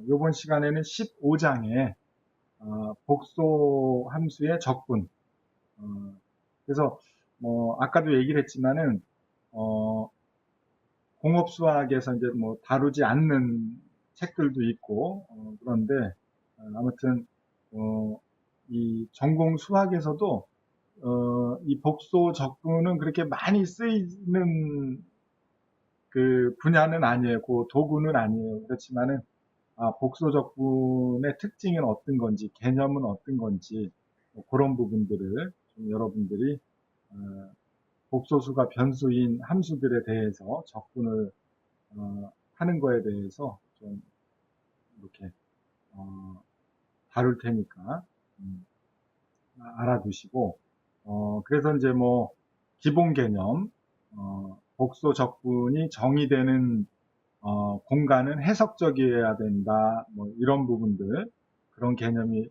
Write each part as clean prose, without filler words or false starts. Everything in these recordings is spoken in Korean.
요번 시간에는 15장에 복소 함수의 적분. 그래서 아까도 얘기를 했지만은 공업 수학에서 이제 다루지 않는 책들도 있고 그런데 아무튼 이 전공 수학에서도 이 복소 적분은 그렇게 많이 쓰이는 그 분야는 아니에요. 그 도구는 아니에요. 그렇지만은 복소 적분의 특징은 어떤 건지, 개념은 어떤 건지 그런 부분들을 좀 여러분들이 복소수가 변수인 함수들에 대해서 적분을 하는 거에 대해서 좀 이렇게 다룰 테니까 알아두시고 그래서 이제 기본 개념 복소 적분이 정의되는 공간은 해석적이어야 된다. 이런 부분들 그런 개념이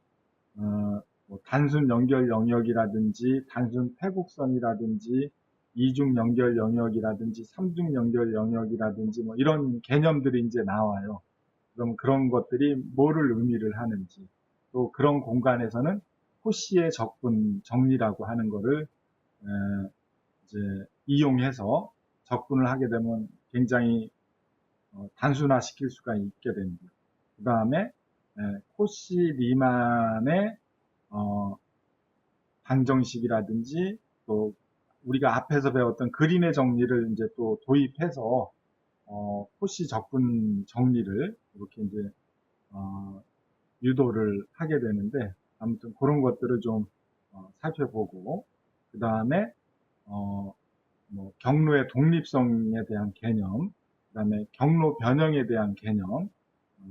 단순 연결 영역이라든지 단순 패곡선이라든지 이중 연결 영역이라든지 삼중 연결 영역이라든지 이런 개념들이 이제 나와요. 그럼 그런 것들이 뭐를 의미를 하는지 또 그런 공간에서는 코시의 적분 정리라고 하는 거를 이제 이용해서 적분을 하게 되면 굉장히 단순화시킬 수가 있게 됩니다. 그 다음에 코시 리만의 방정식이라든지 또 우리가 앞에서 배웠던 그림의 정리를 이제 또 도입해서 코시 적분 정리를 이렇게 이제 유도를 하게 되는데 아무튼 그런 것들을 좀 살펴보고 그 다음에 경로의 독립성에 대한 개념, 그 다음에 경로 변형에 대한 개념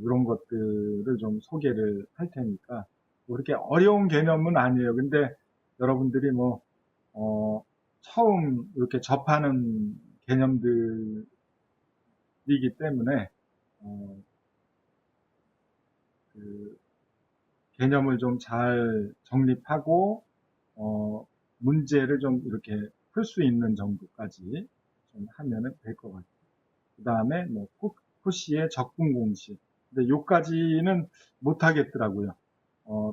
이런 것들을 좀 소개를 할 테니까 그렇게 어려운 개념은 아니에요. 근데 여러분들이 처음 이렇게 접하는 개념들이기 때문에 그 개념을 좀 잘 정립하고 문제를 좀 이렇게 풀 수 있는 정도까지 좀 하면은 될 것 같아요. 그 다음에 코시의 적분 공식. 근데 요까지는 못 하겠더라고요.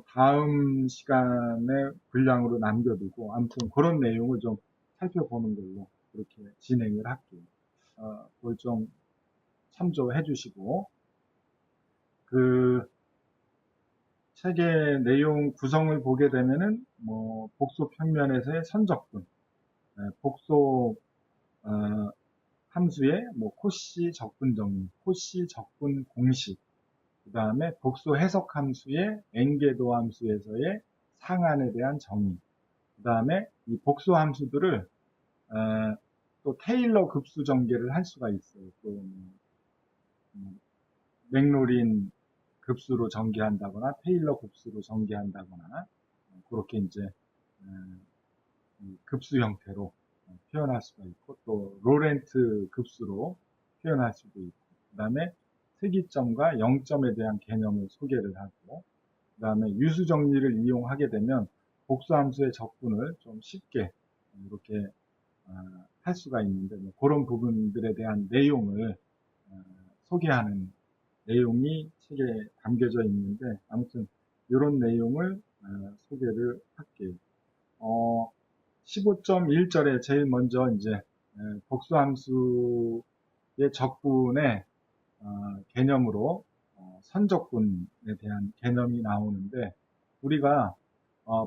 다음 시간에 분량으로 남겨두고 아무튼 그런 내용을 좀 살펴보는 걸로 그렇게 진행을 할게요. 그걸 좀 참조해 주시고 그 책의 내용 구성을 보게 되면은 복소 평면에서의 선적분, 복소 함수의 코시 적분 정리, 코시 적분 공식, 그 다음에 복소 해석 함수의 엔게도 함수에서의 상한에 대한 정의, 그 다음에 이 복소 함수들을 또 테일러 급수 전개를 할 수가 있어요. 또 맥로린 급수로 전개한다거나 테일러 급수로 전개한다거나 그렇게 이제 급수 형태로 표현할 수가 있고 또 로렌트 급수로 표현할 수도 있고 그 다음에 특이점과 0점에 대한 개념을 소개를 하고 그 다음에 유수 정리를 이용하게 되면 복수함수의 적분을 좀 쉽게 이렇게 할 수가 있는데 그런 부분들에 대한 내용을 소개하는 내용이 책에 담겨져 있는데 아무튼 이런 내용을 소개를 할게요. 15.1절에 제일 먼저 이제 복수함수의 적분의 개념으로 선적분에 대한 개념이 나오는데 우리가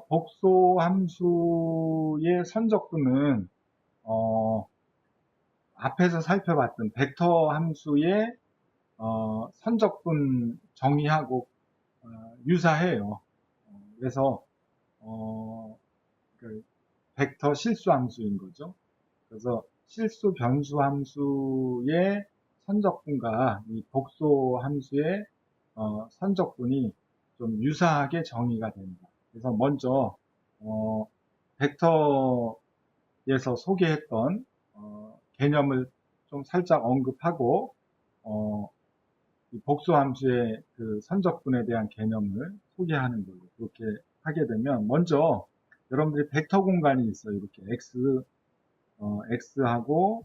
복소함수의 선적분은 앞에서 살펴봤던 벡터 함수의 선적분 정의하고 유사해요. 그래서 그 벡터 실수 함수인 거죠. 그래서 실수 변수 함수의 선적분과 이 복소 함수의 선적분이 좀 유사하게 정의가 됩니다. 그래서 먼저 벡터에서 소개했던 개념을 좀 살짝 언급하고 이 복소 함수의 그 선적분에 대한 개념을 소개하는 걸로 그렇게 하게 되면 먼저 여러분들이 벡터 공간이 있어요. 이렇게 X하고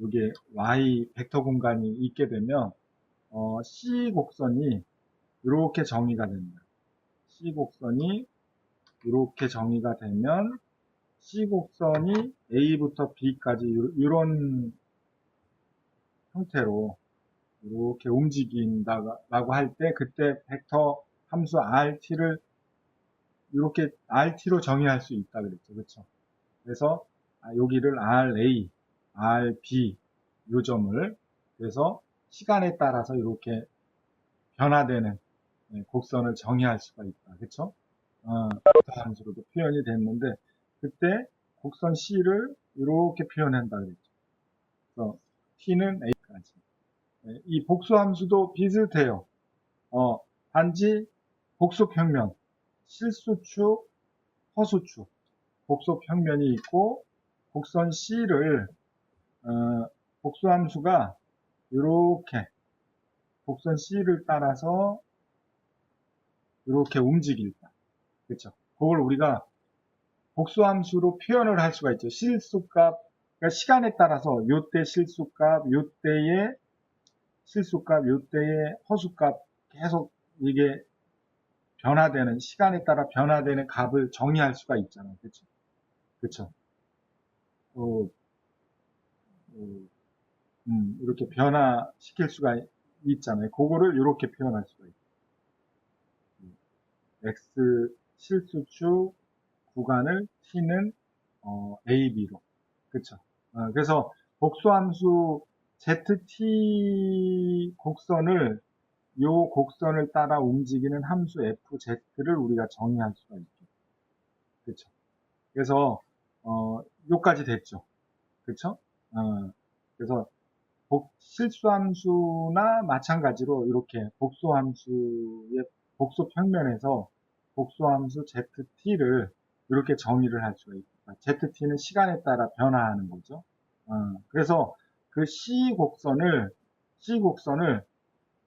이게 Y 벡터 공간이 있게 되면 C 곡선이 이렇게 정의가 됩니다. C 곡선이 이렇게 정의가 되면 C 곡선이 A부터 B까지 이런 형태로 이렇게 움직인다라고 할 때 그때 벡터 함수 RT를 이렇게 RT로 정의할 수 있다 그랬죠. 그렇죠? 그래서 여기를 RA, RB 요 점을 그래서 시간에 따라서 이렇게 변화되는 곡선을 정의할 수가 있다. 그렇죠? 벡터 함수로도 표현이 됐는데 그때 곡선 C를 이렇게 표현한다 그랬죠. 그래서 T는 A까지. 이 복수함수도 비슷해요. 단지 복수평면, 실수축, 허수축, 복수평면이 있고 곡선 C를 복수함수가 이렇게 곡선 C를 따라서 이렇게 움직일 때, 그렇죠? 그걸 우리가 복수함수로 표현을 할 수가 있죠. 실수값, 그러니까 시간에 따라서 요때 실수값, 요때의 실수값, 요때의 허수값 계속 이게 변화되는 시간에 따라 변화되는 값을 정의할 수가 있잖아요. 그렇죠? 그렇죠? 이렇게 변화시킬 수가 있잖아요. 그거를 이렇게 표현할 수가 있어요. X 실수축 구간을 T는 AB로. 그쵸? 그래서 복수함수 ZT 곡선을 요 곡선을 따라 움직이는 함수 FZ를 우리가 정의할 수가 있죠. 그쵸? 그래서 요까지 됐죠. 그쵸? 그래서 실수함수나 마찬가지로 이렇게 복수함수의 복수 평면에서 복수함수 ZT를 이렇게 정의를 할 수가 있다. ZT는 시간에 따라 변화하는 거죠. 그래서 그 C 곡선을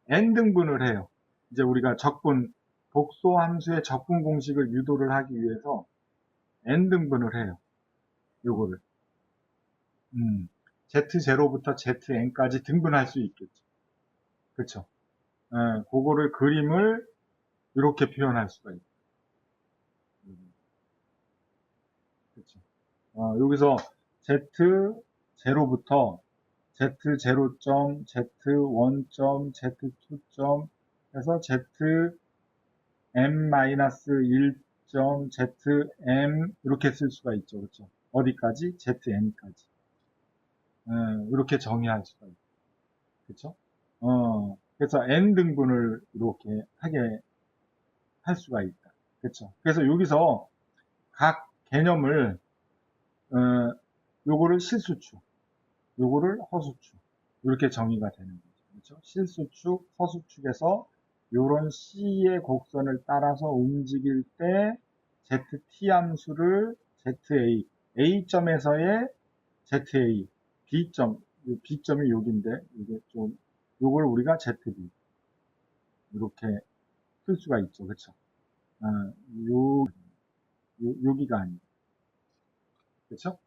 N등분을 해요. 이제 우리가 복수함수의 적분 공식을 유도를 하기 위해서 N등분을 해요. 요거를. Z0부터 Zn까지 등분할 수 있겠죠. 그쵸? 그거를 그림을 이렇게 표현할 수가 있죠. 그쵸? 여기서 Z0부터 Z0점, Z1점, Z2점 해서 Zm-1점, Zm 이렇게 쓸 수가 있죠. 그쵸? 어디까지? Zn까지. 이렇게 정의할 수가 있죠. 그쵸? 그래서 N등분을 이렇게 하게 할 수가 있다. 그쵸? 그래서 여기서 각 개념을, 요거를 실수축, 요거를 허수축, 이렇게 정의가 되는 거죠. 그쵸? 실수축, 허수축에서 요런 C의 곡선을 따라서 움직일 때 ZT 함수를 ZA, A점에서의 ZA, B점이 여기인데, 이게 좀, 요걸 우리가 ZB, 이렇게 쓸 수가 있죠. 그쵸? 여기가 아니고. 그쵸?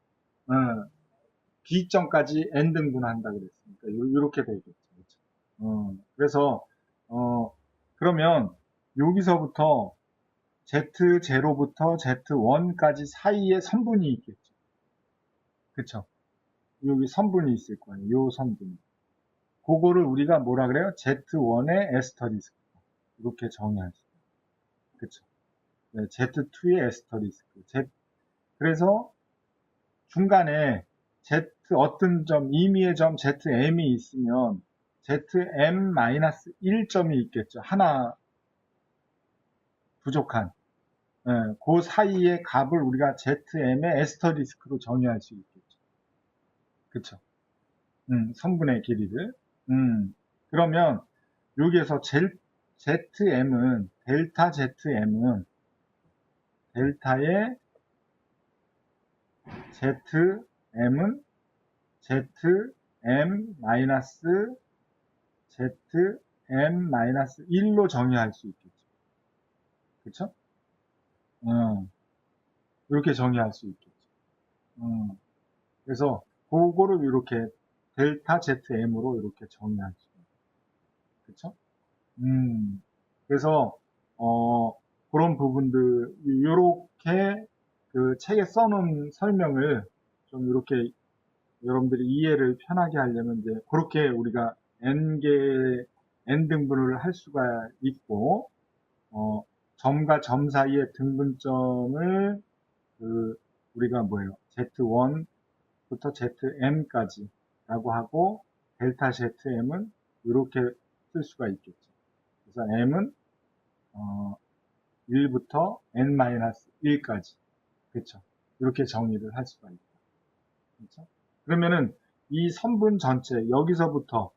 B점까지 N등분한다 그랬으니까, 요렇게 되겠죠. 그쵸? 그래서, 그러면, 여기서부터 Z0부터 Z1까지 사이에 선분이 있겠죠. 그쵸? 여기 선분이 있을 거예요. 요 선분이. 그거를 우리가 뭐라 그래요? Z1의 에스터리스크. 이렇게 정의할 수 있어요. 그쵸? 네, Z2의 에스터리스크. 그래서 중간에 어떤 점, 임의의 점 ZM이 있으면 ZM-1점이 있겠죠. 하나 부족한. 그 사이의 값을 우리가 ZM의 에스터리스크로 정의할 수 있겠죠. 그쵸? 선분의 길이를. 그러면 여기에서 ZM은, 델타 ZM은 델타의 ZM은 ZM-1로 정의할 수 있겠죠. 그쵸? 이렇게 정의할 수 있겠죠. 그래서 그거를 이렇게 델타 ZM으로 이렇게 정의할 수 있어요. 그쵸? 그래서, 그런 부분들, 요렇게 그 책에 써놓은 설명을 좀 이렇게 여러분들이 이해를 편하게 하려면 이제 그렇게 우리가 n 등분을 할 수가 있고, 점과 점 사이의 등분점을 우리가 뭐예요? Z1부터 ZM까지 라고 하고, 델타 ZM은 이렇게 쓸 수가 있겠죠. 그래서 M은 1부터 n-1까지. 그렇죠? 이렇게 정리를 할 수가 있다. 그렇죠? 그러면은 이 선분 전체, 여기서부터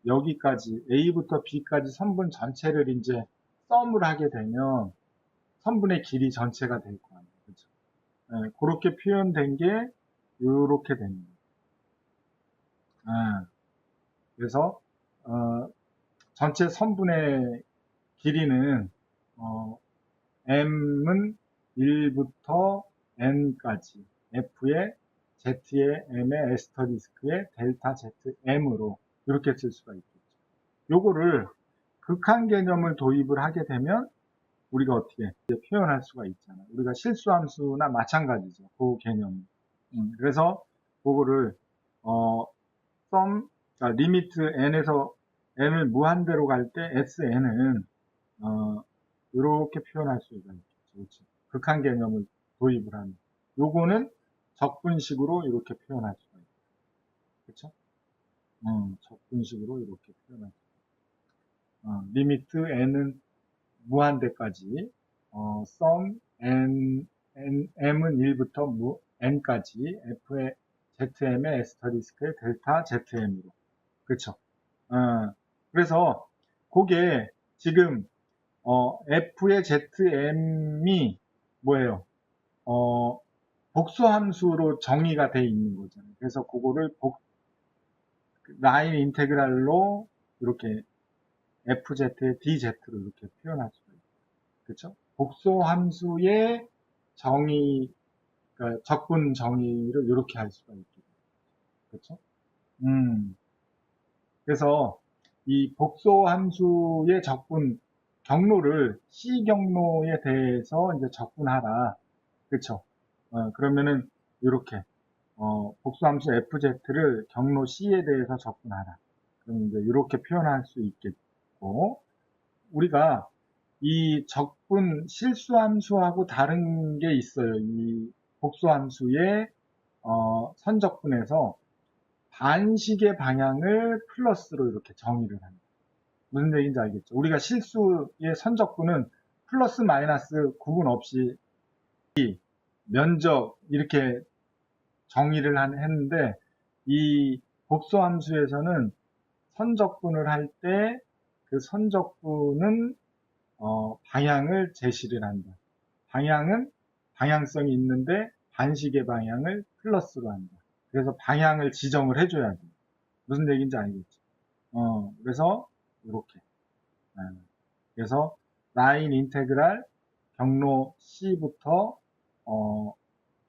여기까지, A부터 B까지 선분 전체를 이제 썸을 하게 되면 선분의 길이 전체가 될 거 아니에요. 그렇죠? 네, 그렇게 표현된 게 이렇게 됩니다. 네, 그래서 전체 선분의 길이는 m은 1부터 n까지 f의 z의 m의 에스터리스크의 델타 zm으로 이렇게 쓸 수가 있겠죠. 요거를 극한 개념을 도입을 하게 되면 우리가 어떻게 표현할 수가 있잖아요. 우리가 실수함수나 마찬가지죠. 그 개념. 그래서 그거를 그러니까 리미트 n에서 n을 무한대로 갈 때 sn은 이렇게 표현할 수가 있겠죠. 그렇죠? 극한 개념을 도입을 하는. 요거는 적분식으로 이렇게 표현할 수가 있죠. 그렇죠? 적분식으로 이렇게 표현할 수 있죠. 리미트 n은 무한대까지, sum m은 1부터 n까지, f의 zm의 에스터리스크의 델타 zm으로. 그렇죠? 그래서 그게 지금 f의 zm이 뭐예요? 복수함수로 정의가 돼 있는 거잖아요. 그래서 그거를 라인 인테그랄로 이렇게 fz의 dz로 이렇게 표현할 수가 있어요. 그렇죠? 복수함수의 정의, 그러니까 적분 정의를 이렇게 할 수가 있게 돼요. 그렇죠? 그래서 이 복소함수의 적분 경로를 C 경로에 대해서 이제 적분하라. 그렇죠? 그러면은 이렇게 복수함수 FZ를 경로 C에 대해서 적분하라. 그럼 이제 이렇게 표현할 수 있겠고, 우리가 이 적분 실수함수하고 다른 게 있어요. 이 복수함수의 선적분에서 반식의 방향을 플러스로 이렇게 정의를 합니다. 무슨 얘기인지 알겠죠? 우리가 실수의 선적분은 플러스 마이너스 구분 없이 면적 이렇게 정의를 했는데, 이 복소함수에서는 선적분을 할 때 그 선적분은 방향을 제시를 한다. 방향은 방향성이 있는데 반식의 방향을 플러스로 한다. 그래서 방향을 지정을 해줘야 돼. 무슨 얘기인지 알겠죠? 그래서 이렇게. 그래서 라인 인테그랄 경로 C부터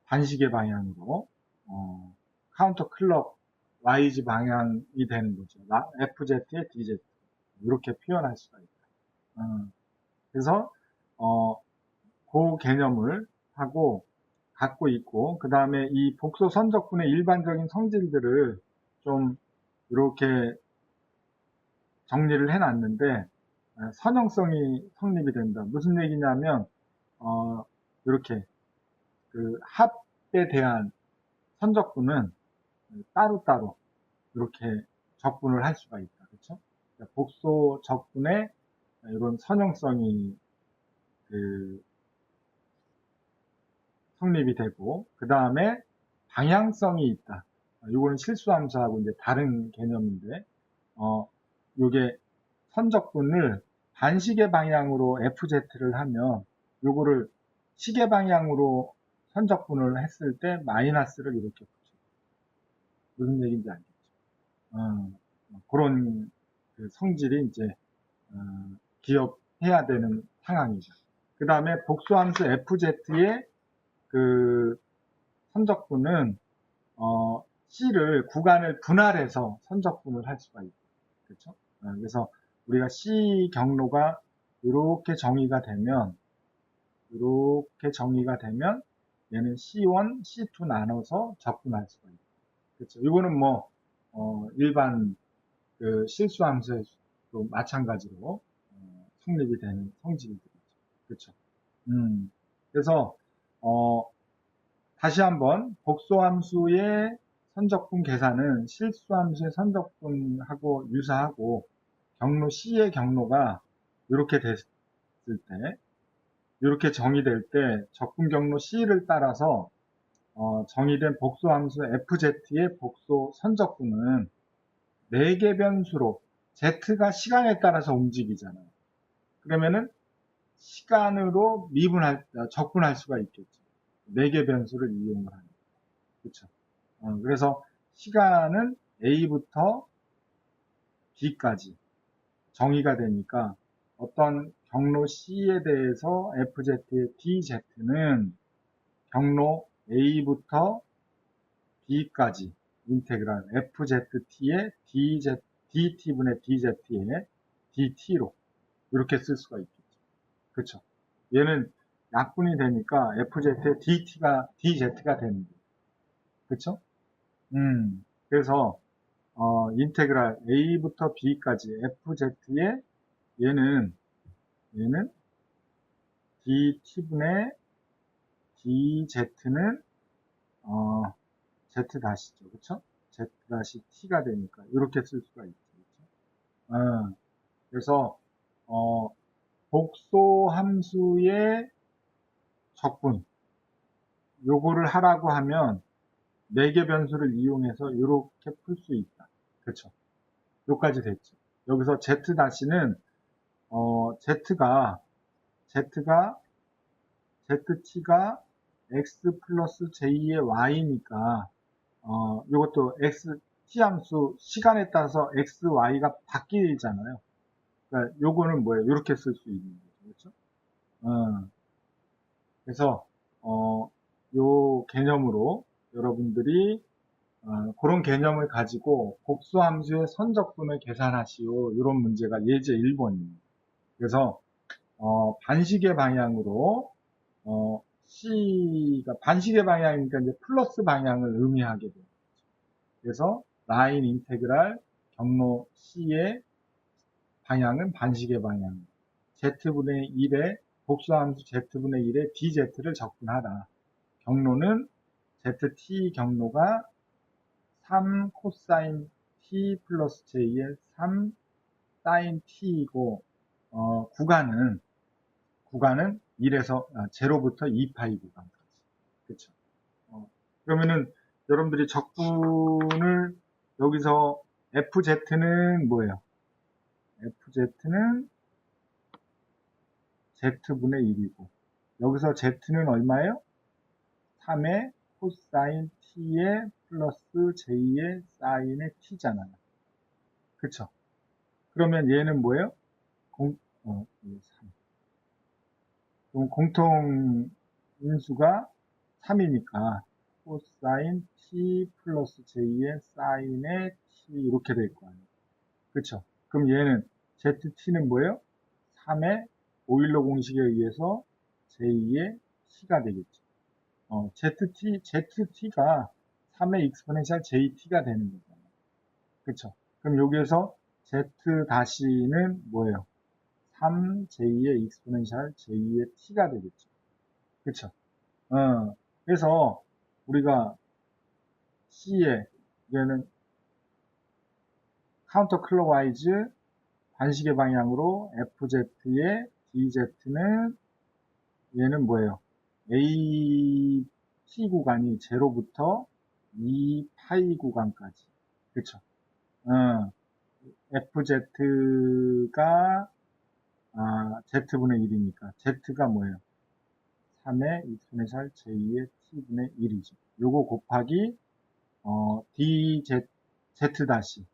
반시계 방향으로 카운터 클럭 YZ 방향이 되는 거죠. FZ의 DZ 이렇게 표현할 수가 있다. 그래서 그 개념을 하고 갖고 있고, 그 다음에 이 복소 선적분의 일반적인 성질들을 좀 이렇게 정리를 해놨는데, 선형성이 성립이 된다. 무슨 얘기냐면 이렇게 그 합에 대한 선적분은 따로따로 이렇게 적분을 할 수가 있다. 그렇죠? 복소 적분의 이런 선형성이 성립이 되고, 그 다음에 방향성이 있다. 이거는 실수함수하고 이제 다른 개념인데, 요게 선적분을 반시계 방향으로 FZ를 하면 요거를 시계 방향으로 선적분을 했을 때 마이너스를 이렇게 붙여요. 무슨 얘기인지 알겠죠? 그런 그 성질이 이제 기억해야 되는 상황이죠. 그 다음에 복수함수 FZ의 그 선적분은 C를 구간을 분할해서 선적분을 할 수가 있고, 그렇죠? 그래서 우리가 C 경로가 이렇게 정의가 되면 얘는 C1, C2 나눠서 접근할 수가 있죠. 그렇죠. 이거는 뭐 일반 그 실수함수에도 마찬가지로 성립이 되는 성질이죠. 그렇죠. 그래서 다시 한번 복소함수의 선적분 계산은 실수함수의 선적분하고 유사하고 경로 C의 경로가 이렇게 됐을 때, 이렇게 정의될 때 적분 경로 C를 따라서 정의된 복소함수 FZ의 복소 선적분은 4개 변수로 Z가 시간에 따라서 움직이잖아요. 그러면은 시간으로 적분할 수가 있겠죠. 4개 변수를 이용을 하니까. 그쵸. 그래서 시간은 A부터 B까지 정의가 되니까 어떤 경로 C에 대해서 FZ의 DZ는 경로 A부터 B까지 인테그랄 FZT의 DT분의 DZ의 DT로 이렇게 쓸 수가 있겠죠. 그쵸. 얘는 약분이 되니까 FZ의 DZ가 되는 거예요. 그쵸? 그래서 인테그랄 A부터 B까지 FZ의 얘는 DT분의 DZ는 Z 다시죠. 그쵸? Z 다시 T가 되니까 이렇게 쓸 수가 있죠. 그쵸? 그래서 복소 함수의 적분 요거를 하라고 하면 4개 변수를 이용해서 이렇게 풀 수 있다. 그쵸? 요까지 됐죠. 여기서 Z 다시는 ZT가 X 플러스 J의 Y니까 요것도 T 함수 시간에 따라서 X, Y가 바뀌잖아요. 그러니까 요거는 뭐예요? 이렇게 쓸 수 있는 거죠. 그렇죠? 그래서 요 개념으로 여러분들이 그런 개념을 가지고 복수함수의 선적분을 계산하시오. 이런 문제가 예제 1번입니다. 그래서 반시계 방향으로 C가 반시계 방향이니까 이제 플러스 방향을 의미하게 돼요. 그래서 라인 인테그랄 경로 C의 방향은 반시계 방향. Z분의 1에 복수함수 Z분의 1에 DZ를 적분하라. 경로는 ZT 경로가 3 코사인 T 플러스 J의 3 사인 T이고 구간은 0부터 2파이 구간까지. 그쵸? 그러면은 여러분들이 적분을 여기서 FZ는 뭐예요? FZ는 Z분의 1이고 여기서 Z는 얼마예요? 3의 코사인 T의 플러스 J의 사인의 T잖아요. 그쵸? 그러면 얘는 뭐예요? 그럼 공통 인수가 3이니까 코사인 T 플러스 J의 사인의 T 이렇게 될 거 아니에요. 그쵸? 그럼 얘는 ZT는 뭐예요? 3의 오일러 공식에 의해서 J의 T가 되겠죠. ZT가 3의 익스포넨셜 JT가 되는 거잖아요. 그쵸? 그럼 여기에서 Z 다시는 뭐예요? 3J의 익스포넨셜 J의 T가 되겠죠. 그쵸? 그래서 우리가 C에 얘는 카운터 클럭와이즈 반시계 방향으로 FZ의 DZ는 얘는 뭐예요? AT 구간이 0부터 2파이 구간까지. 그쵸? FZ가 Z분의 1이니까 Z가 뭐예요? 3의 익스포넨셜 J의 T분의 1이죠. 요거 곱하기 Z 다시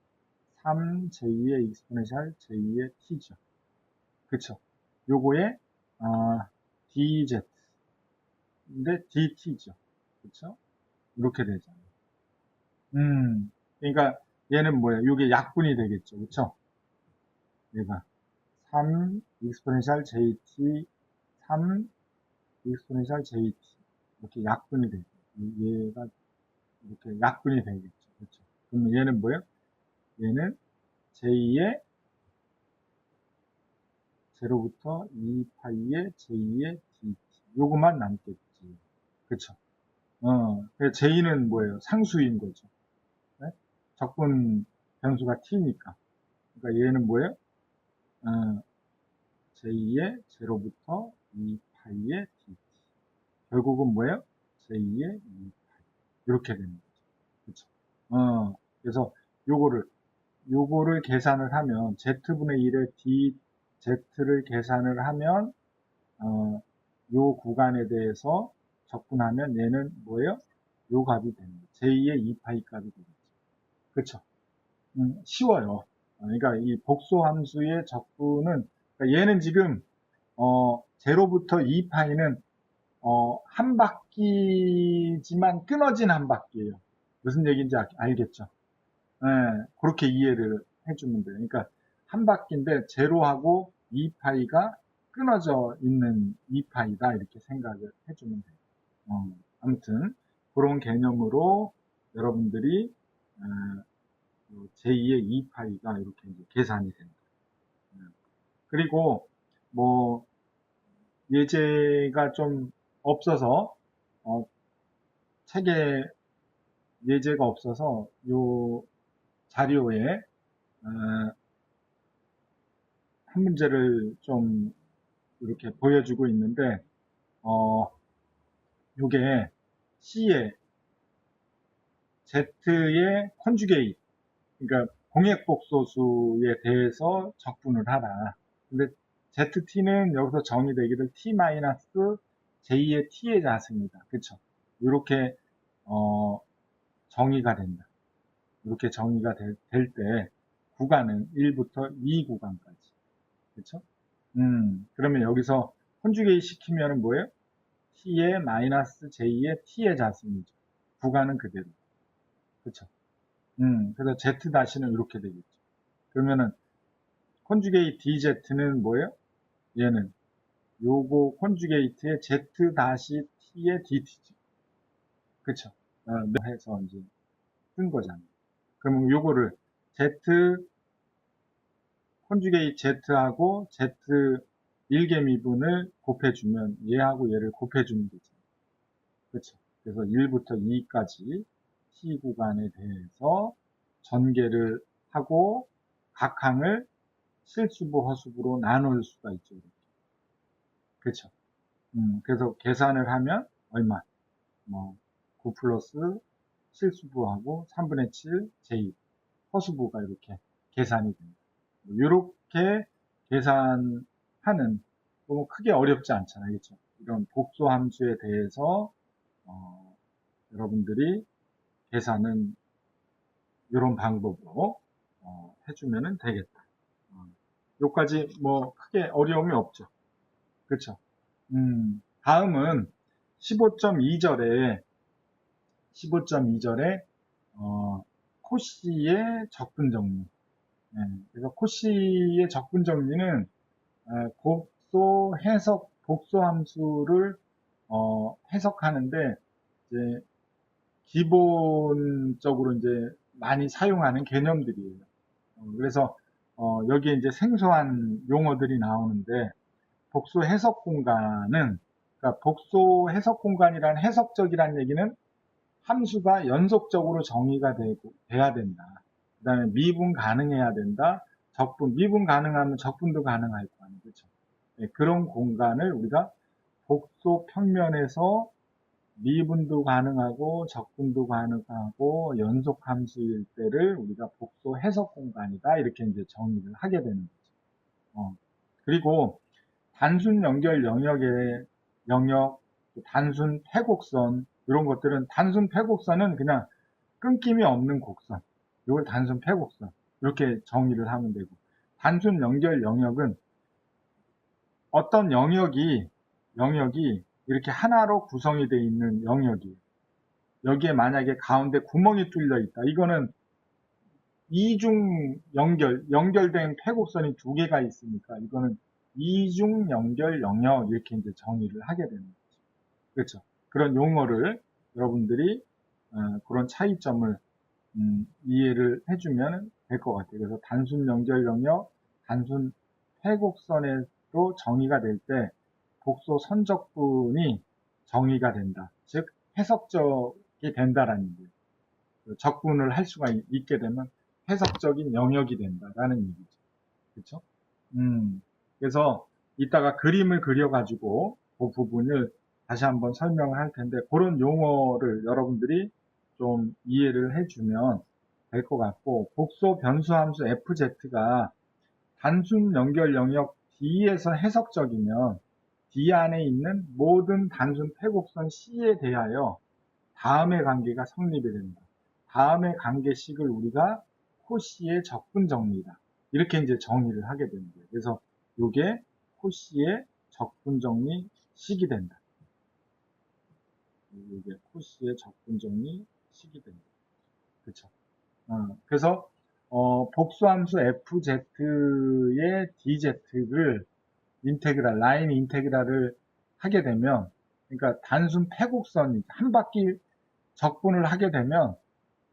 3J의 익스포넨셜 J의 T죠. 그쵸? 요거에 DZ 근데 DT죠. 그쵸? 이렇게 되잖아요. 그러니까 얘는 뭐예요? 이게 약분이 되겠죠. 그쵸? 얘가 3 익스포넨셜 JT 3 익스포넨셜 JT 이렇게 약분이 되죠. 얘가 이렇게 약분이 되겠죠. 그렇죠. 그럼 얘는 뭐예요? 얘는 J의 제로부터 2파이의 J의 DT 요것만 남겠지. 그쵸? J는 뭐예요? 상수인 거죠. 네? 적분 변수가 T니까. 그러니까 얘는 뭐예요? J의 제로부터 2파이의 DT. 결국은 뭐예요? J의 2파이. 이렇게 되는 거죠. 그쵸? 그래서 요거를 계산을 하면 Z분의 1의 DZ를 계산을 하면 요 구간에 대해서 적분하면 얘는 뭐예요? 요 값이 됩니다. j2의 2파이 값이 되겠죠. 그쵸? 쉬워요. 그러니까 이 복소함수의 적분은, 그러니까 얘는 지금, 제로부터 2파이는, 한 바퀴지만 끊어진 한 바퀴예요. 무슨 얘기인지 알겠죠? 네, 그렇게 이해를 해주면 돼요. 그러니까 한 바퀴인데 제로하고 2파이가 끊어져 있는 2파이다 이렇게 생각을 해주면 돼요. 아무튼 그런 개념으로 여러분들이 제2의 2파이가 이렇게 이제 계산이 됩니다. 그리고 뭐 예제가 좀 없어서 책에 예제가 없어서 요 자료에 한 문제를 좀 이렇게 보여주고 있는데, 요게 C의 Z의 컨주게이트, 그러니까 공액복소수에 대해서 적분을 하라. 근데 ZT는 여기서 정의되기를 T-J의 T의 자수입니다. 그쵸? 이렇게, 정의가 된다. 이렇게 정의가 될 때, 구간은 1부터 2 구간까지. 그쵸? 그러면 여기서 컨주게이트 시키면은 뭐예요? T의 마이너스 J의 T의 자수이죠. 구간은 그대로. 그쵸? 그래서 Z 다시는 이렇게 되겠죠. 그러면은, 컨주게이트 DZ는 뭐예요? 얘는, 요거 컨주게이트의 Z 다시 T의 DT죠. 그쵸? 해서 이제 쓴 거잖아요. 그러면 요거를 Z, 컨주게이트 Z하고 Z 1개 미분을 곱해주면, 얘하고 얘를 곱해주면 되죠. 그쵸? 그래서 1부터 2까지 T 구간에 대해서 전개를 하고 각 항을 실수부, 허수부로 나눌 수가 있죠. 이렇게. 그쵸? 그래서 계산을 하면 얼마? 9 플러스 실수부하고 3분의 7 제2 허수부가 이렇게 계산이 됩니다. 이렇게 계산하는 너무 크게 어렵지 않잖아요. 그렇죠? 이런 복소함수에 대해서 여러분들이 계산은 이런 방법으로 해주면 되겠다. 여기까지 뭐 크게 어려움이 없죠. 그렇죠? 다음은 15.2절에 코시의 적분 정리. 그래서 코시의 적분 정리는 곱소 해석 복소함수를 해석하는데 이제 기본적으로 이제 많이 사용하는 개념들이에요. 그래서 여기에 이제 생소한 용어들이 나오는데 복소 해석 공간은 그러니까 복소 해석 공간이란 해석적이란 얘기는 함수가 연속적으로 정의가 돼야 된다. 그 다음에 미분 가능해야 된다. 적분, 미분 가능하면 적분도 가능할 거 아니에요. 그렇죠? 네, 그런 공간을 우리가 복소 평면에서 미분도 가능하고 적분도 가능하고 연속 함수일 때를 우리가 복소 해석 공간이다. 이렇게 이제 정의를 하게 되는 거죠. 그리고 단순 연결 영역, 단순 패곡선 이런 것들은 단순 패곡선은 그냥 끊김이 없는 곡선. 이걸 단순 패곡선 이렇게 정의를 하면 되고 단순 연결 영역은 어떤 영역이 이렇게 하나로 구성이 되어 있는 영역이에요. 여기에 만약에 가운데 구멍이 뚫려 있다. 이거는 이중 연결된 폐곡선이 두 개가 있으니까 이거는 이중 연결 영역 이렇게 이제 정의를 하게 되는 거죠. 그렇죠. 그런 용어를 여러분들이 그런 차이점을 이해를 해주면 될 것 같아요. 그래서 단순 연결 영역, 단순 폐곡선에도 정의가 될 때 복소 선적분이 정의가 된다. 즉 해석적이 된다라는 얘기예요. 적분을 할 수가 있게 되면 해석적인 영역이 된다라는 얘기죠. 그렇죠? 그래서 이따가 그림을 그려가지고 그 부분을 다시 한번 설명을 할 텐데 그런 용어를 여러분들이 좀 이해를 해주면 될 것 같고 복소 변수함수 fz가 단순 연결 영역 D에서 해석적이면 D 안에 있는 모든 단순 폐곡선 C에 대하여 다음의 관계가 성립이 됩니다. 다음의 관계식을 우리가 코시의 적분 정리다. 이렇게 이제 정의를 하게 됩니다. 그래서 이게 코시의 적분 정리식이 된다. 이게 코시의 적분 정리식이 된다. 그렇죠. 그래서 복수함수 fz의 dz를 인테그랄, 라인 인테그랄을 하게 되면, 그러니까 단순 폐곡선 한 바퀴 적분을 하게 되면,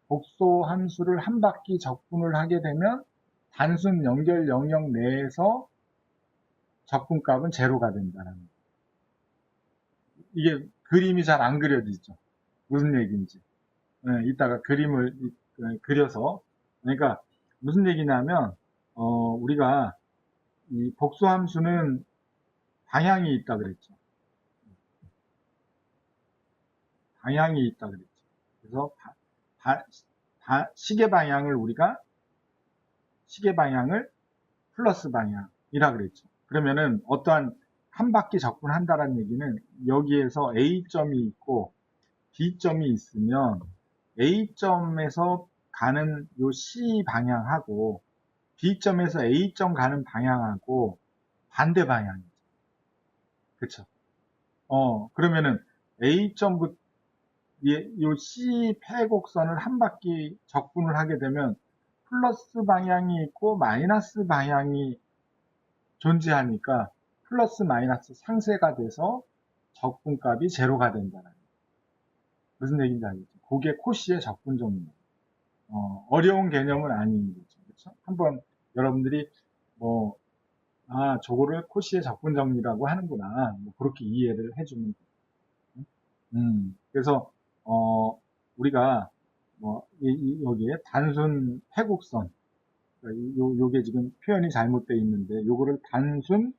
복소 함수를 한 바퀴 적분을 하게 되면 단순 연결 영역 내에서 적분값은 제로가 된다는 거예요. 이게 그림이 잘 안 그려지죠. 무슨 얘기인지. 이따가 그림을 그려서, 그러니까 무슨 얘기냐면 우리가 이 복수함수는 방향이 있다 그랬죠. 방향이 있다 그랬죠. 그래서 시계 방향을 플러스 방향이라 그랬죠. 그러면은 어떠한 한 바퀴 적분한다는 얘기는 여기에서 A점이 있고 B점이 있으면 A점에서 가는 요 C 방향하고 B점에서 A점 가는 방향하고 반대 방향이죠. 그쵸? 그러면은 A점부터 요 C 폐곡선을 한 바퀴 적분을 하게 되면 플러스 방향이 있고 마이너스 방향이 존재하니까 플러스 마이너스 상쇄가 돼서 적분값이 제로가 된다는 거예요. 무슨 얘기인지 알겠죠? 그게 코시의 적분 정리예요. 어려운 개념은 아닌 거죠. 그렇죠? 한번 여러분들이 저거를 코시의 적분 정리라고 하는구나. 그렇게 이해를 해주면 돼요. 그래서 우리가 여기에 단순 폐곡선, 요게 지금 표현이 잘못되어 있는데 요거를 단순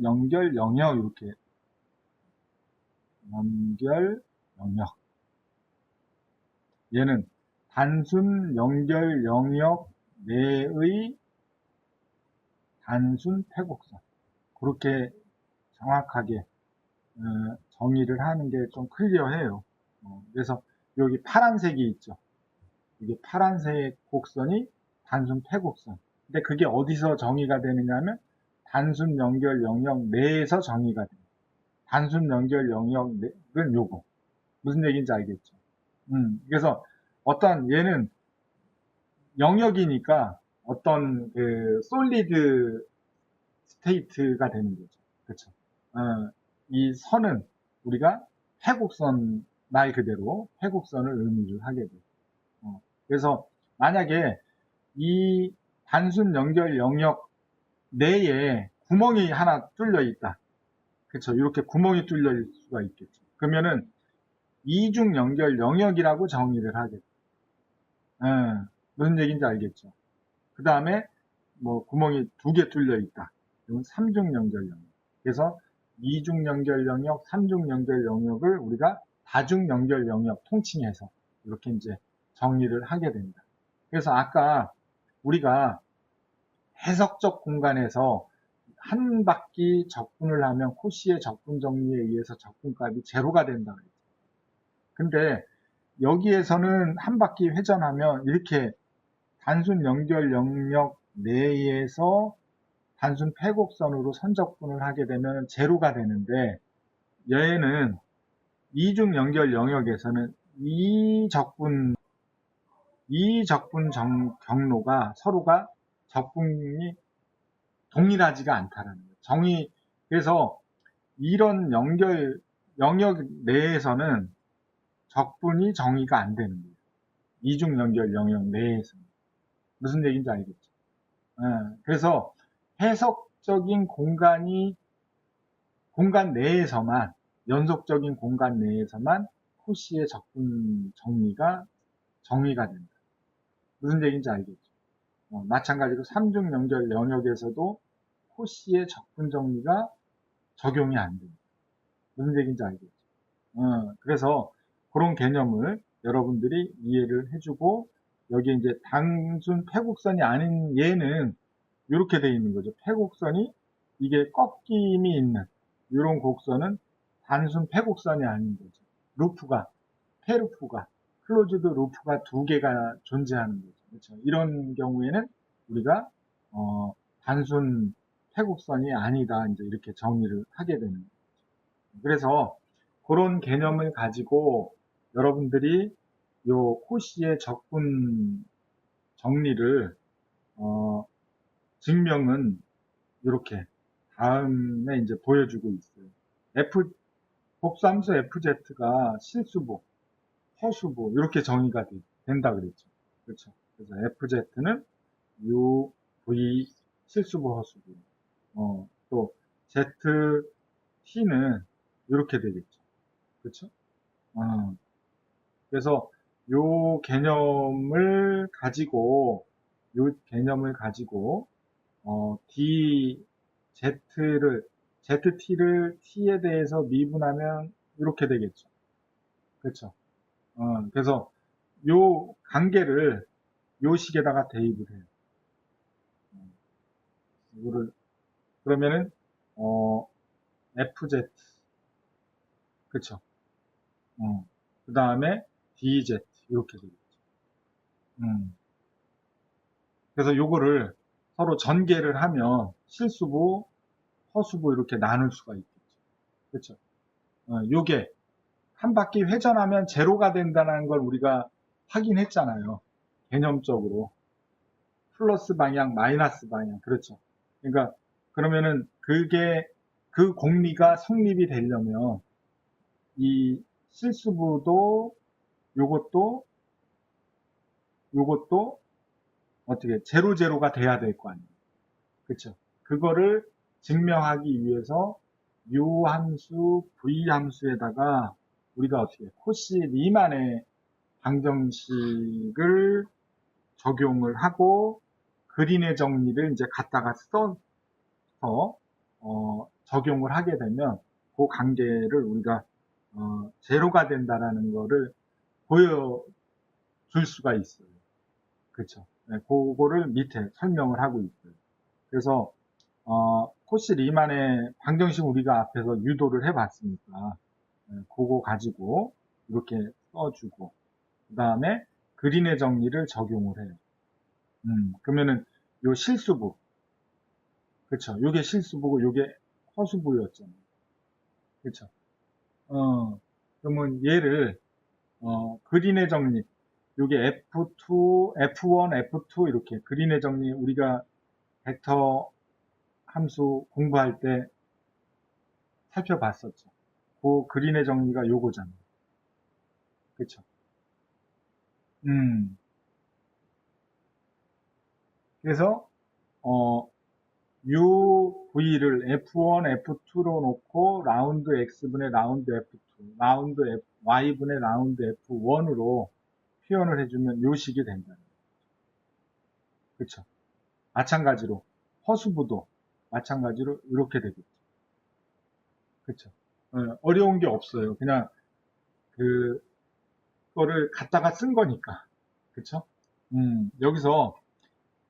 연결 영역 이렇게 연결 영역, 얘는 단순 연결 영역 내의 단순 폐곡선, 그렇게 정확하게 정의를 하는 게 좀 클리어해요. 그래서 여기 파란색이 있죠. 이게 파란색 곡선이 단순 폐곡선. 근데 그게 어디서 정의가 되느냐면 단순 연결 영역 내에서 정의가 돼요. 단순 연결 영역은 요거. 무슨 얘기인지 알겠죠? 그래서 어떤 얘는 영역이니까 어떤 그 솔리드 스테이트가 되는 거죠. 그렇죠? 이 선은 우리가 회곡선, 말 그대로 회곡선을 의미를 하게 돼요. 그래서 만약에 이 단순 연결 영역 내에 구멍이 하나 뚫려 있다. 그렇죠? 이렇게 구멍이 뚫려 있을 수가 있겠죠. 그러면은 이중 연결 영역이라고 정의를 하게 돼요. 무슨 얘기인지 알겠죠? 그 다음에 구멍이 두 개 뚫려 있다. 이건 삼중 연결 영역. 그래서 이중 연결 영역, 삼중 연결 영역을 우리가 다중 연결 영역 통칭해서 이렇게 이제 정의를 하게 됩니다. 그래서 아까 우리가 해석적 공간에서 한 바퀴 적분을 하면 코시의 적분 정리에 의해서 적분값이 제로가 된다 그랬죠. 근데 여기에서는 한 바퀴 회전하면 이렇게 단순 연결 영역 내에서 단순 폐곡선으로 선적분을 하게 되면 제로가 되는데, 얘는 이중 연결 영역에서는 이 적분 이 적분 경로가 서로가 적분이 동일하지가 않다라는 거예요. 그래서 이런 영역 내에서는 적분이 정의가 안 되는 거예요. 이중 연결 영역 내에서는. 무슨 얘기인지 알겠죠? 그래서 해석적인 공간 내에서만, 연속적인 공간 내에서만 코시의 적분 정의가 된다. 무슨 얘기인지 알겠죠? 마찬가지로 삼중 연결 영역에서도 코시의 적분 정리가 적용이 안 됩니다. 무슨 얘기인지 알겠죠? 그래서 그런 개념을 여러분들이 이해를 해주고, 여기에 이제 단순 패곡선이 아닌 얘는 이렇게 되어 있는 거죠. 패곡선이 이게 꺾임이 있는 이런 곡선은 단순 패곡선이 아닌 거죠. 페루프가, 클로즈드 루프가 두 개가 존재하는 거죠. 그렇죠? 이런 경우에는 우리가 단순 패곡선이 아니다, 이제 이렇게 정의를 하게 되는 거죠. 그래서 그런 개념을 가지고 여러분들이 요 코시의 적분 정리를 증명은 이렇게 다음에 이제 보여주고 있어요. 복수함수 FZ가 실수보, 허수보 이렇게 정의가 된다 그랬죠. 그렇죠. 그래서 FZ는 U, V, 실수보, 허수보. 또 ZT는 이렇게 되겠죠. 그렇죠? 그래서 요 개념을 가지고 ZT를 T에 대해서 미분하면 이렇게 되겠죠. 그렇죠. 그래서 요 관계를 요 식에다가 대입을 해요. 이거를, 그러면은, FZ. 그쵸. 그 다음에 DZ. 이렇게 되겠죠. 그래서 요거를 서로 전개를 하면 실수보, 허수보 이렇게 나눌 수가 있겠죠. 그렇죠. 요게 한 바퀴 회전하면 제로가 된다는 걸 우리가 확인했잖아요. 개념적으로. 플러스 방향, 마이너스 방향. 그렇죠. 그러니까 그러면은 그 공리가 성립이 되려면 이 실수부도 요것도 어떻게 제로가 돼야 될 거 아니에요. 그렇죠. 그거를 증명하기 위해서 U 함수, V 함수에다가 우리가 어떻게 코시 리만의 방정식을 적용을 하고 그린의 정리를 이제 갖다가 써서 적용을 하게 되면 그 관계를 우리가 제로가 된다라는 거를 보여줄 수가 있어요. 그렇죠. 네, 그거를 밑에 설명을 하고 있어요. 그래서 코시 리만의 방정식 우리가 앞에서 유도를 해봤으니까 그거 가지고 이렇게 써주고 그 다음에 그린의 정리를 적용을 해요. 그러면은 요 실수부, 그렇죠. 요게 실수부고 요게 허수부였잖아요. 그렇죠. 그러면 얘를 그린의 정리, 요게 F2, F1, F2 이렇게 그린의 정리 우리가 벡터 함수 공부할 때 살펴봤었죠. 그 그린의 정리가 요거잖아요. 그렇죠. 그래서 UV를 F1, F2로 놓고 라운드 X분의 라운드 F2, 라운드 Y분의 라운드 F1으로 표현을 해주면 요 식이 된다. 그렇죠. 마찬가지로 허수부도 마찬가지로 이렇게 되겠죠. 그렇죠. 어려운 게 없어요. 그냥 그거를 갖다가 쓴 거니까. 그렇죠. 여기서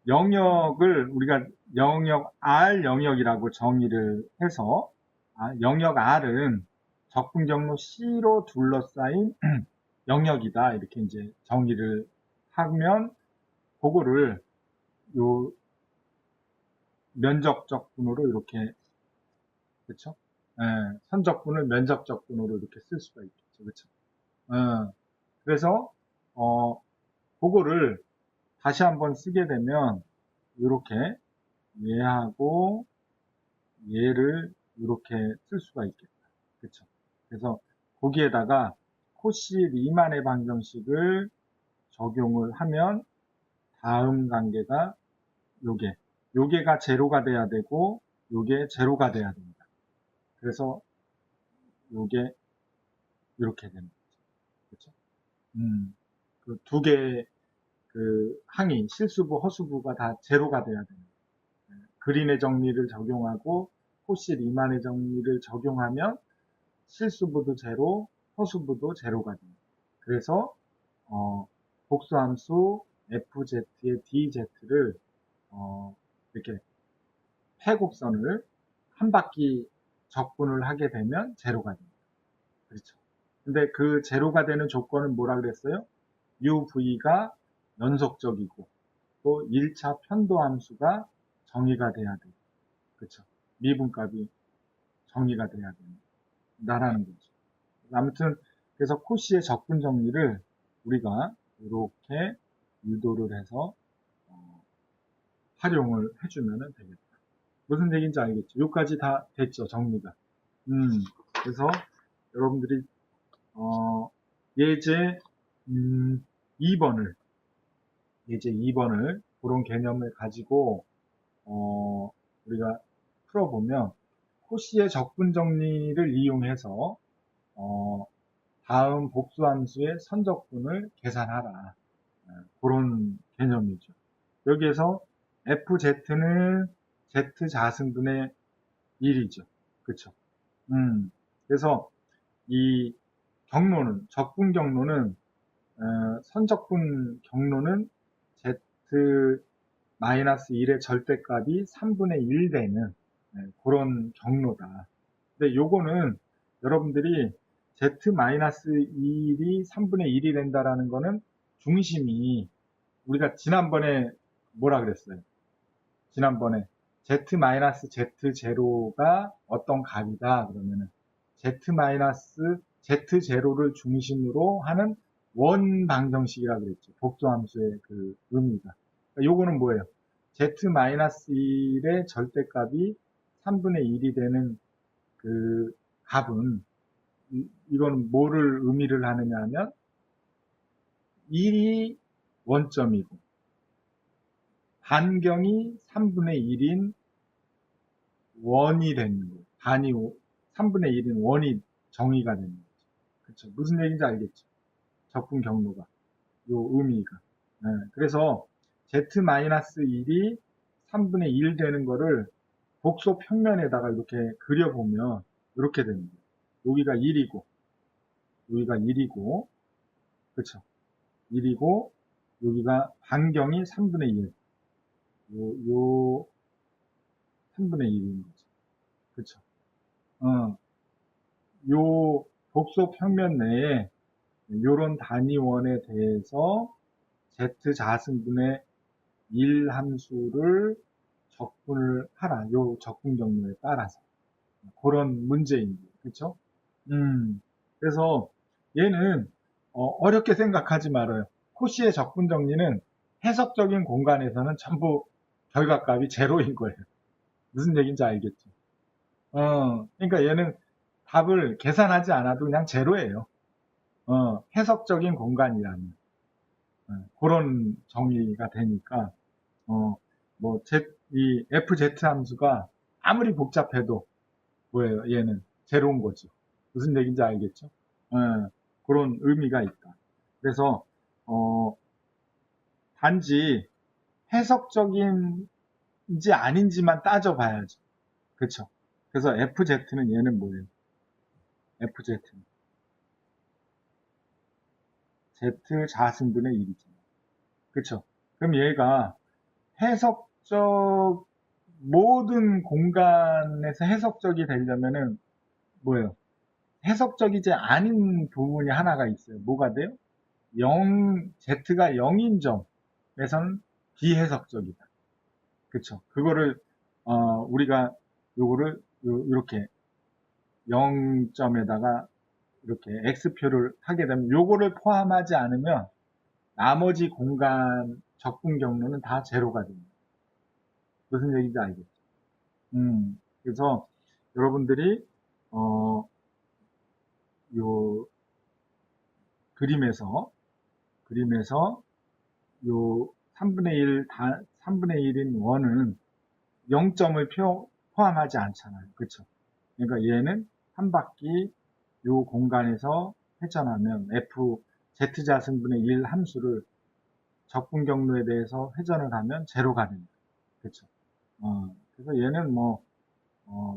영역을 우리가 영역 R 영역이라고 정의를 해서 영역 R은 적분 경로 C로 둘러싸인 영역이다 이렇게 이제 정의를 하면 그거를 요 면적적분으로 이렇게 그렇죠? 선적분을 면적적분으로 이렇게 쓸 수가 있겠죠. 그렇죠? 그래서 그거를 다시 한번 쓰게 되면 이렇게 얘하고 얘를 이렇게 쓸 수가 있겠다. 그쵸? 그래서 거기에다가 코시 리만의 방정식을 적용을 하면 다음 관계가 요게가 제로가 돼야 되고 요게 제로가 돼야 됩니다. 그래서 요게 이렇게 됩니다. 그쵸? 그 두 개의 그 항이 실수부, 허수부가 다 제로가 돼야 됩니다. 그린의 정리를 적용하고 코시 리만의 정리를 적용하면 실수부도 제로, 허수부도 제로가 됩니다. 그래서 복수함수 fz의 dz를 이렇게 패곡선을 한 바퀴 적분을 하게 되면 제로가 됩니다. 그렇죠. 근데 그 제로가 되는 조건은 뭐라 그랬어요? UV가 연속적이고 또 1차 편도함수가 정의가 돼야 돼요. 그렇죠. 미분값이 정의가 돼야 된다라는 거죠. 아무튼 그래서 코시의 적분 정리를 우리가 이렇게 유도를 해서 활용을 해주면 되겠다. 무슨 얘기인지 알겠죠? 여기까지 다 됐죠, 정리가. 그래서 여러분들이 예제 2번을 그런 개념을 가지고 우리가 풀어보면 코시의 적분 정리를 이용해서 다음 복수함수의 선적분을 계산하라. 그런 개념이죠. 여기에서 FZ는 Z 자승분의 1이죠. 그쵸? 그래서 이 경로는, 적분 경로는, 선적분 경로는 Z-1의 절대값이 3분의 1 되는 그런 경로다. 근데 요거는 여러분들이 Z-1이 3분의 1이 된다라는 거는 중심이 우리가 지난번에 뭐라 그랬어요? 지난번에 Z-Z0가 어떤 값이다 그러면은 Z-Z0를 중심으로 하는 원 방정식이라고 그랬죠. 복수함수의 그 의미가. 그러니까 요거는 뭐예요? Z-1의 절대값이 3분의 1이 되는 그 값은 이건 뭐를 의미를 하느냐 하면 1이 원점이고 반경이 3분의 1인 원이 되는 거예요. 3분의 1인 원이 정의가 되는 거죠. 그쵸? 무슨 얘기인지 알겠죠? 적분 경로가. 요 의미가. 네, 그래서 Z-1이 3분의 1 되는 거를 복소 평면에다가 이렇게 그려보면 이렇게 됩니다. 여기가 1이고, 여기가 1이고, 그쵸? 1이고, 여기가 반경이 3분의 1. 요 3분의 1인 거죠. 그쵸? 요 복소 평면 내에 요런 단위원에 대해서 Z 자승분의 1 함수를 적분을 하라. 요 적분 경로에 따라서. 그런 문제입니다. 그쵸? 그래서 얘는 어렵게 생각하지 말아요. 코시의 적분 정리는 해석적인 공간에서는 전부 결과값이 제로인 거예요. 무슨 얘기인지 알겠죠? 그러니까 얘는 답을 계산하지 않아도 그냥 제로예요. 해석적인 공간이라면. 그런 정의가 되니까, 이 FZ 함수가 아무리 복잡해도 뭐예요? 얘는 제로인 거죠. 무슨 얘기인지 알겠죠? 그런 의미가 있다. 그래서, 단지 해석적인지 아닌지만 따져봐야죠. 그쵸? 그래서 FZ는 얘는 뭐예요? FZ는 Z 자승분의 1이죠. 그쵸? 그럼 얘가 모든 공간에서 해석적이 되려면은 뭐예요? 해석적이지 않은 부분이 하나가 있어요. 뭐가 돼요? Z가 0인 점에서는 비해석적이다. 그쵸? 그거를, 우리가 요거를 이렇게 0점에다가 이렇게 X표를 하게 되면 요거를 포함하지 않으면 나머지 공간 적분 경로는 다 제로가 됩니다. 무슨 얘기인지 알겠죠? 그래서 여러분들이 요 그림에서 요 3분의 1인 원은 0점을 포함하지 않잖아요. 그쵸? 그러니까 얘는 한 바퀴 요 공간에서 회전하면 z자승분의 1 함수를 적분 경로에 대해서 회전을 하면 제로가 됩니다. 그쵸? 그래서 얘는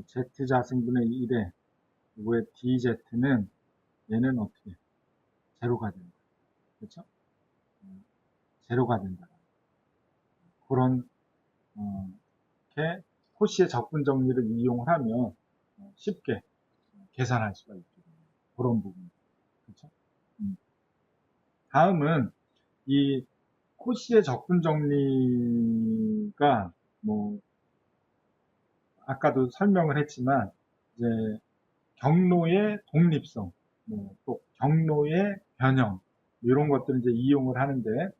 z자승분의 1에 요거의 dz는 얘는 어떻게 제로가 된다. 그쵸? 제로가 된다. 그런 이렇게 코시의 적분 정리를 이용을 하면 쉽게 계산할 수가 있게 됩니다. 그런 부분. 그렇죠? 다음은 이 코시의 적분 정리가 아까도 설명을 했지만 이제 경로의 독립성, 또 경로의 변형 이런 것들을 이제 이용을 하는데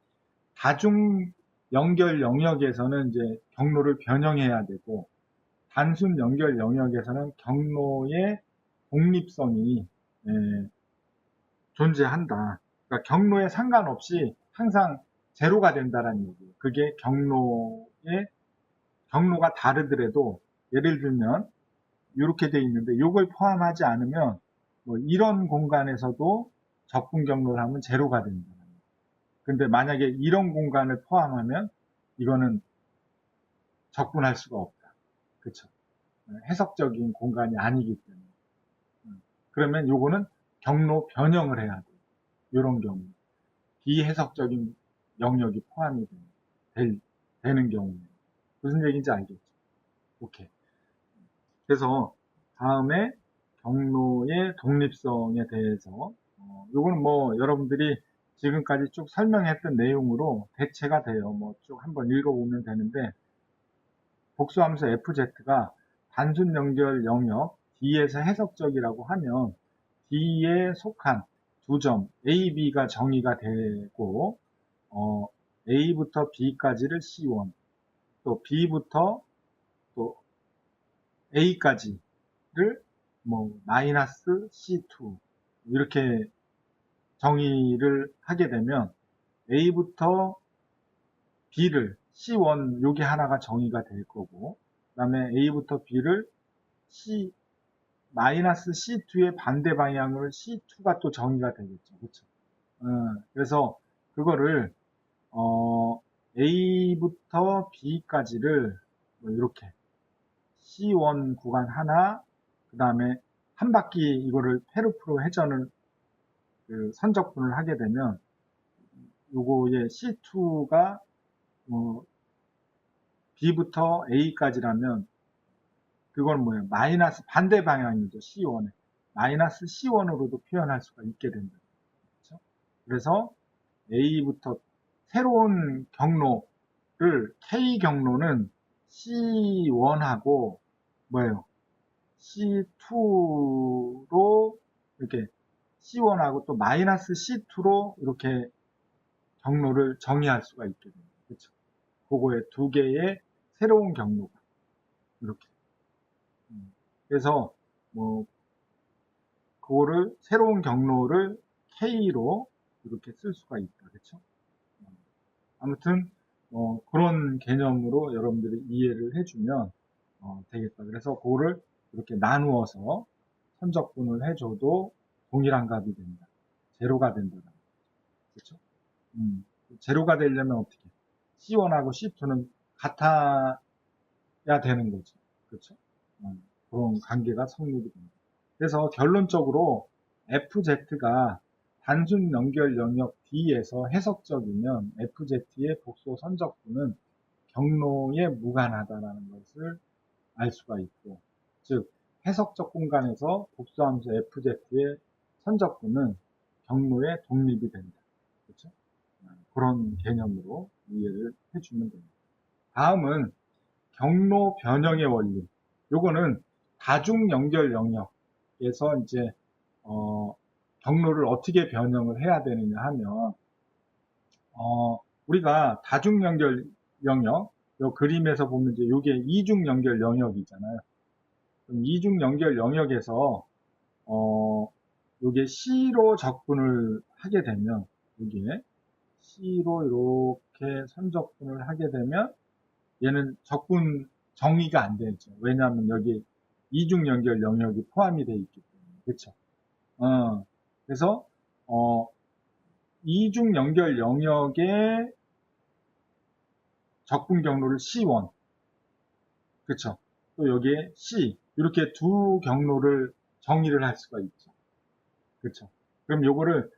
다중 연결 영역에서는 이제 경로를 변형해야 되고 단순 연결 영역에서는 경로의 독립성이 존재한다. 그러니까 경로에 상관없이 항상 제로가 된다는 얘기예요. 그게 경로가 다르더라도 예를 들면 이렇게 돼 있는데 이걸 포함하지 않으면 이런 공간에서도 적분 경로를 하면 제로가 된다. 근데 만약에 이런 공간을 포함하면 이거는 적분할 수가 없다. 그쵸? 해석적인 공간이 아니기 때문에. 그러면 요거는 경로 변형을 해야 돼요. 이런 경우. 비해석적인 영역이 포함이 되는 경우에. 무슨 얘기인지 알겠죠? 오케이. 그래서 다음에 경로의 독립성에 대해서 요거는 여러분들이 지금까지 쭉 설명했던 내용으로 대체가 돼요. 쭉 한번 읽어보면 되는데 복수함수 fz가 단순 연결 영역 D에서 해석적이라고 하면 D에 속한 두 점 A, B가 정의가 되고 A부터 B까지를 C1 또 B부터 또 A까지를 마이너스 C2 이렇게 정의를 하게 되면 A부터 B를 C1 요게 하나가 정의가 될 거고 그 다음에 A부터 B를 마이너스 C2의 반대 방향으로 C2가 또 정의가 되겠죠. 그렇죠? 그래서 그거를 A부터 B까지를 이렇게 C1 구간 하나 그 다음에 한 바퀴 이거를 페르프로 회전을 선적분을 하게 되면 요거의 C2가 B부터 A까지라면 그건 뭐예요? 마이너스 반대 방향이죠. C1에. 마이너스 C1으로도 표현할 수가 있게 된다. 그렇죠? 그래서 A부터 새로운 경로를 K 경로는 C1하고 뭐예요? C2로 이렇게 C1하고 또 마이너스 C2로 이렇게 경로를 정의할 수가 있게 됩니다. 그렇죠? 그거에 두 개의 새로운 경로가 이렇게. 그래서 그거를 새로운 경로를 K로 이렇게 쓸 수가 있다. 그렇죠? 아무튼 그런 개념으로 여러분들이 이해를 해주면 되겠다. 그래서 그거를 이렇게 나누어서 선적분을 해줘도 동일한 값이 된다. 제로가 된다. 그렇죠? 제로가 되려면 어떻게? C1하고 C2는 같아야 되는 거죠. 그렇죠? 그런 관계가 성립이 됩니다. 그래서 결론적으로 FZ가 단순 연결 영역 D에서 해석적이면 FZ의 복소 선적분은 경로에 무관하다는 것을 알 수가 있고, 즉 해석적 공간에서 복수함수 FZ의 선적분은 경로에 독립이 된다. 그렇죠? 그런 개념으로 이해를 해주면 됩니다. 다음은 경로 변형의 원리. 요거는 다중 연결 영역에서 이제 경로를 어떻게 변형을 해야 되느냐 하면 우리가 다중연결 영역, 요 그림에서 보면 이제 요게 이중연결 영역이잖아요. 그럼 이중연결 영역에서, 요게 C로 접근을 하게 되면, 여기에 C로 이렇게 선접근을 하게 되면, 얘는 접근 정의가 안 되죠. 왜냐하면 여기 이중연결 영역이 포함이 되어 있기 때문에. 그쵸? 그래서, 이중연결 영역의 접근 경로를 C1, 그쵸? 또 여기에 C, 이렇게 두 경로를 정의를 할 수가 있죠. 그쵸? 그럼 요거를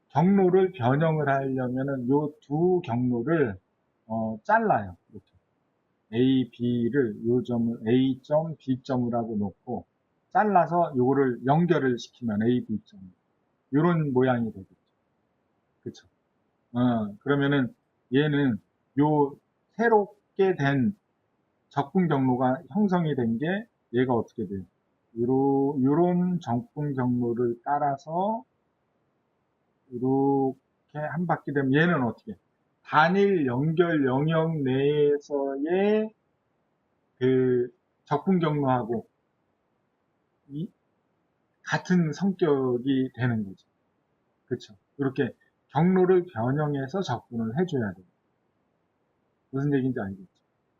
경로를 변형을 하려면은 요 두 경로를 잘라요. 이렇게 A, B를 요 점을 A점, B점을 하고 놓고 잘라서 요거를 연결을 시키면 A, B점 요런 모양이 되겠죠. 그쵸? 그러면은 얘는 요 새롭게 된 접근 경로가 형성이 된 게 얘가 어떻게 돼요? 요런 접근 경로를 따라서 이렇게 한 바퀴 되면 얘는 어떻게? 단일 연결 영역 내에서의 그 접근 경로하고 같은 성격이 되는 거죠. 그쵸? 이렇게 경로를 변형해서 접근을 해줘야 돼요. 무슨 얘기인지 알겠죠?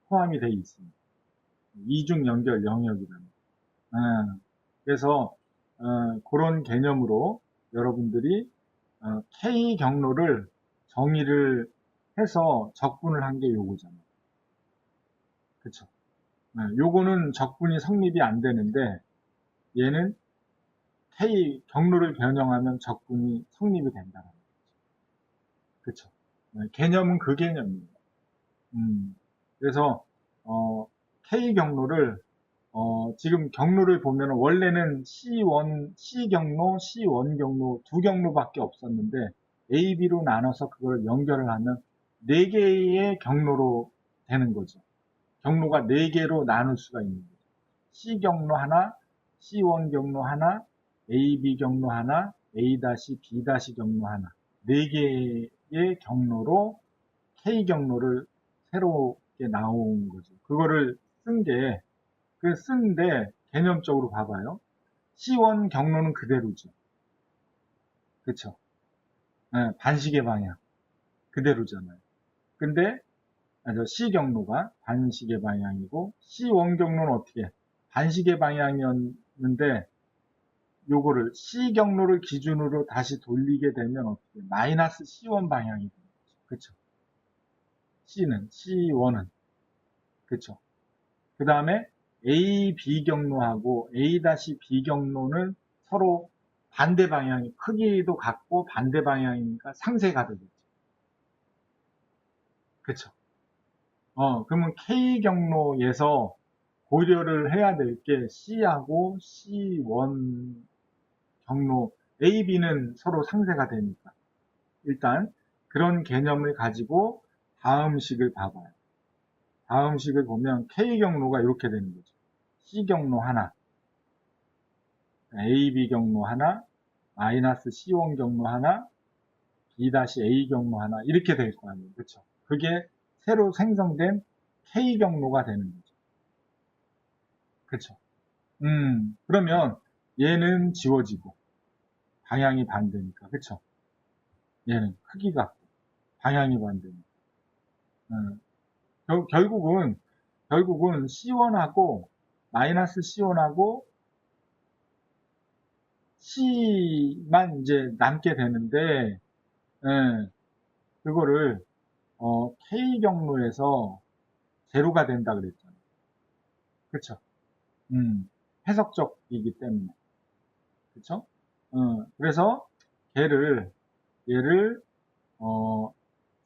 포함이 돼 있습니다. 이중 연결 영역이라는. 그래서 그런 개념으로 여러분들이 K 경로를 정의를 해서 적분을 한 게 요거잖아요. 그쵸? 요거는 적분이 성립이 안 되는데 얘는 K 경로를 변형하면 적분이 성립이 된다는 거죠. 그쵸? 개념은 그 개념입니다. 그래서 K 경로를 지금 경로를 보면 원래는 C1, C 경로, C1 경로 두 경로밖에 없었는데 A, B로 나눠서 그걸 연결을 하면 4개의 경로로 되는 거죠. 경로가 4개로 나눌 수가 있는 거죠. C 경로 하나, C1 경로 하나, A, B 경로 하나, A-B 경로 하나. 4개의 경로로 K 경로를 새롭게 나온 거죠. 그거를 쓴데 개념적으로 봐봐요. C1 경로는 그대로죠. 그쵸? 반시계 방향. 그대로잖아요. 근데, C 경로가 반시계 방향이고, C1 경로는 어떻게? 반시계 방향이었는데, 요거를 C 경로를 기준으로 다시 돌리게 되면 어떻게? 마이너스 C1 방향이 되는 거죠. 그쵸? C1은. 그쵸? 그 다음에 A, B 경로하고 A-B 경로는 서로 반대 방향이 크기도 같고 반대 방향이니까 상쇄가 되겠죠. 그쵸? 그러면 K 경로에서 고려를 해야 될 게 C하고 C1 경로 A, B는 서로 상쇄가 되니까 일단 그런 개념을 가지고 다음 식을 봐봐요. 다음 식을 보면 K 경로가 이렇게 되는 거죠. C 경로 하나, A, B 경로 하나, 마이너스 C1 경로 하나, B-A 경로 하나 이렇게 될 거 아니에요. 그렇죠? 그게 새로 생성된 K 경로가 되는 거죠. 그렇죠? 그러면 얘는 지워지고 방향이 반대니까. 그렇죠? 얘는 크기가 방향이 반대니까. 음, 결국은 C1하고 마이너스 C1하고 C만 이제 남게 되는데 예, 그거를 K 경로에서 제로가 된다 그랬잖아요. 그쵸? 해석적이기 때문에. 그쵸? 그래서 얘를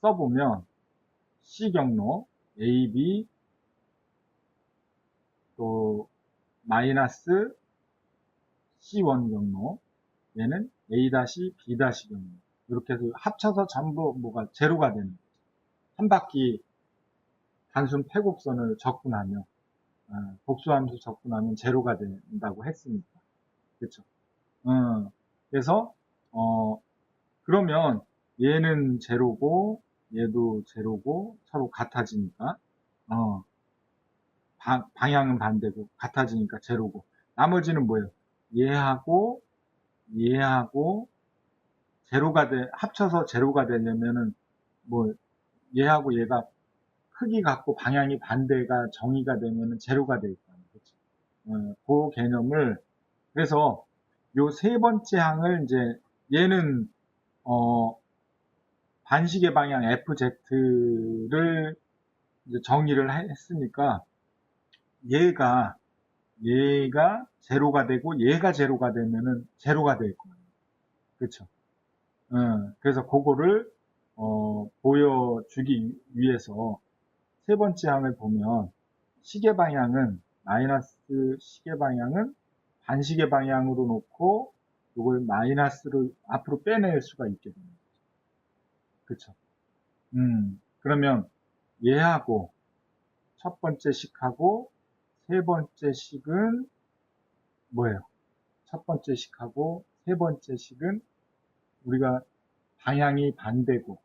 써보면 C 경로, A, B, 또 마이너스 C1 경로, 얘는 A-B- 경로. 이렇게 해서 합쳐서 전부 뭐가 제로가 되는 거죠. 한 바퀴 단순 패곡선을 접근하면 복수함수 접근하면 제로가 된다고 했으니까. 그쵸? 그래서, 그러면 얘는 제로고, 얘도 제로고 서로 같아지니까 방향은 반대고 같아지니까 제로고 나머지는 뭐예요? 얘하고 얘하고 합쳐서 제로가 되려면은 뭐 얘하고 얘가 크기 같고 방향이 반대가 정의가 되면은 제로가 될 거 아니에요. 그렇죠? 그 개념을 그래서 요 세 번째 항을 이제 얘는 반시계 방향 FZ를 이제 정의를 했으니까 얘가 제로가 되고 얘가 제로가 되면은 제로가 될 거예요. 그렇죠? 그래서 그거를 보여주기 위해서 세 번째 항을 보면 시계 방향은 마이너스 시계 방향은 반시계 방향으로 놓고 이걸 마이너스를 앞으로 빼낼 수가 있게 됩니다. 그렇죠? 그러면 얘하고 첫 번째 식하고 세 번째 식은 뭐예요? 첫 번째 식하고 세 번째 식은 우리가 방향이 반대고,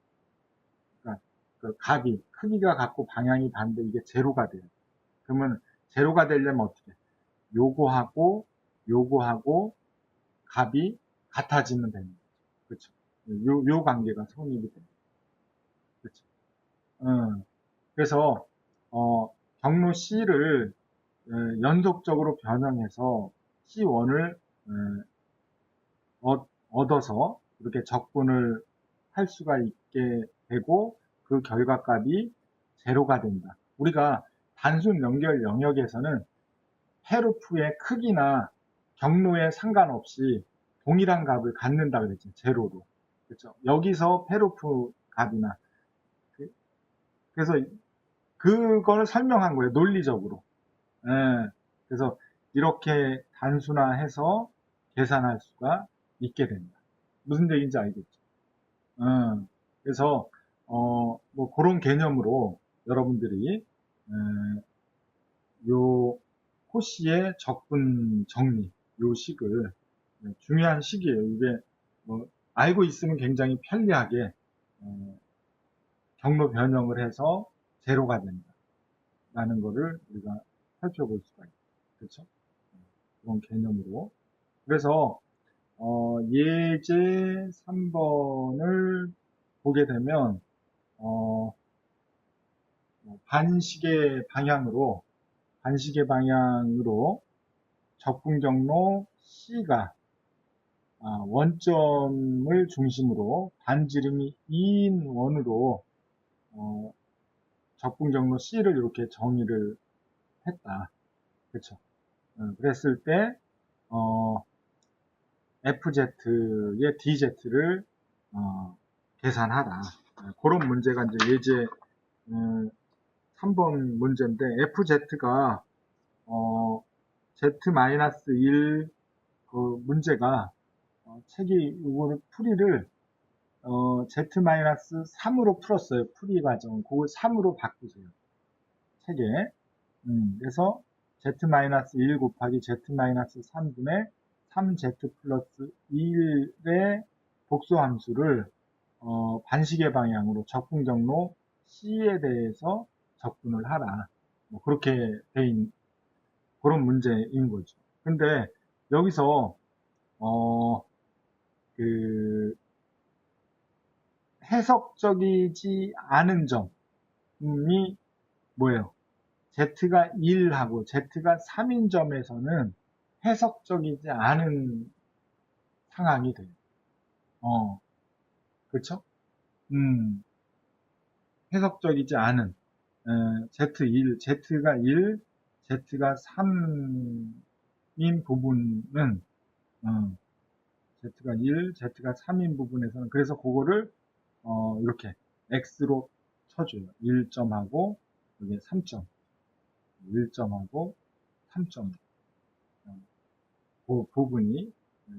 그러니까 그 값이 크기가 같고 방향이 반대 이게 제로가 돼요. 그러면 제로가 되려면 어떻게? 요거하고 요거하고 값이 같아지면 됩니다. 그렇죠? 요 관계가 성립이 됩니다. 그렇죠? 그래서 경로 C를 연속적으로 변형해서 C1을 얻어서 이렇게 적분을 할 수가 있게 되고 그 결과값이 제로가 된다. 우리가 단순 연결 영역에서는 헤르프의 크기나 경로에 상관없이 동일한 값을 갖는다 그랬죠. 제로로. 그렇죠. 여기서 페르프 값이나 그래서 그걸 설명한 거예요. 논리적으로. 예. 그래서 이렇게 단순화해서 계산할 수가 있게 됩니다. 무슨 얘기인지 알겠죠? 그래서 뭐 그런 개념으로 여러분들이 요 코시의 적분 정리 요 식을 중요한 식이에요. 이게 뭐 알고 있으면 굉장히 편리하게 경로 변형을 해서 제로가 된다 라는 거를 우리가 살펴볼 수가 있죠. 그렇죠? 그런 개념으로. 그래서 예제 3번을 보게 되면 반시계 방향으로 적분 경로 C가 원점을 중심으로 반지름이 2인 원으로 적분 경로 C를 이렇게 정의를 했다. 그렇죠? 그랬을 때 FZ의 DZ를 계산하라. 그런 문제가 이제 예제 3번 문제인데 FZ가 Z-1 그 문제가 책이 이거를 풀이를 Z-3으로 풀었어요. 풀이 과정. 그걸 3으로 바꾸세요. 책에. 그래서 Z-1 곱하기 Z-3분의 3Z 플러스 1의 복수함수를 반시계 방향으로 적분 경로 C에 대해서 적분을 하라. 뭐 그렇게 돼 그런 문제인 거죠. 근데 여기서 그 해석적이지 않은 점이 뭐예요? Z가 1하고 Z가 3인 점에서는 해석적이지 않은 상황이 돼요. 그렇죠? 해석적이지 않은 Z1, Z가 1, Z가 3인 부분은 Z가 1, Z가 3인 부분에서는 그래서 그거를 이렇게 X로 쳐줘요. 1점하고 여기 3점, 1점하고 3점 그 부분이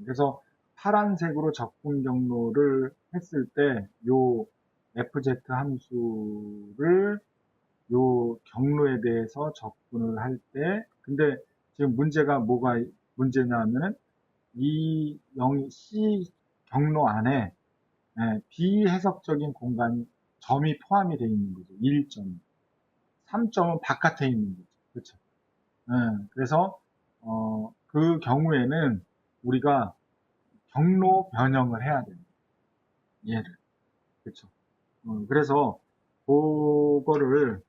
그래서 파란색으로 적분 경로를 했을 때 요 FZ 함수를 요 경로에 대해서 적분을 할 때 근데 지금 문제가 뭐가 문제냐 하면은 C 경로 안에 비해석적인 공간이 점이 포함이 되어 있는 거죠. 1점. 3점은 바깥에 있는 거죠. 그렇죠. 그래서 그 경우에는 우리가 경로 변형을 해야 됩니다. 얘를. 그렇죠. 그래서 그거를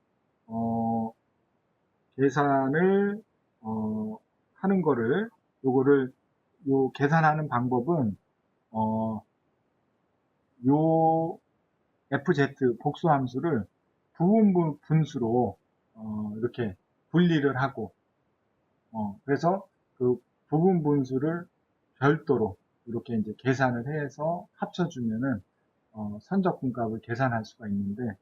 어, 계산을 하는 거를 요거를 요 계산하는 방법은 어, 요 FZ 복수 함수를 부분 분수로 이렇게 분리를 하고 그래서 그 부분 분수를 별도로 이렇게 이제 계산을 해서 합쳐주면은 선적분값을 계산할 수가 있는데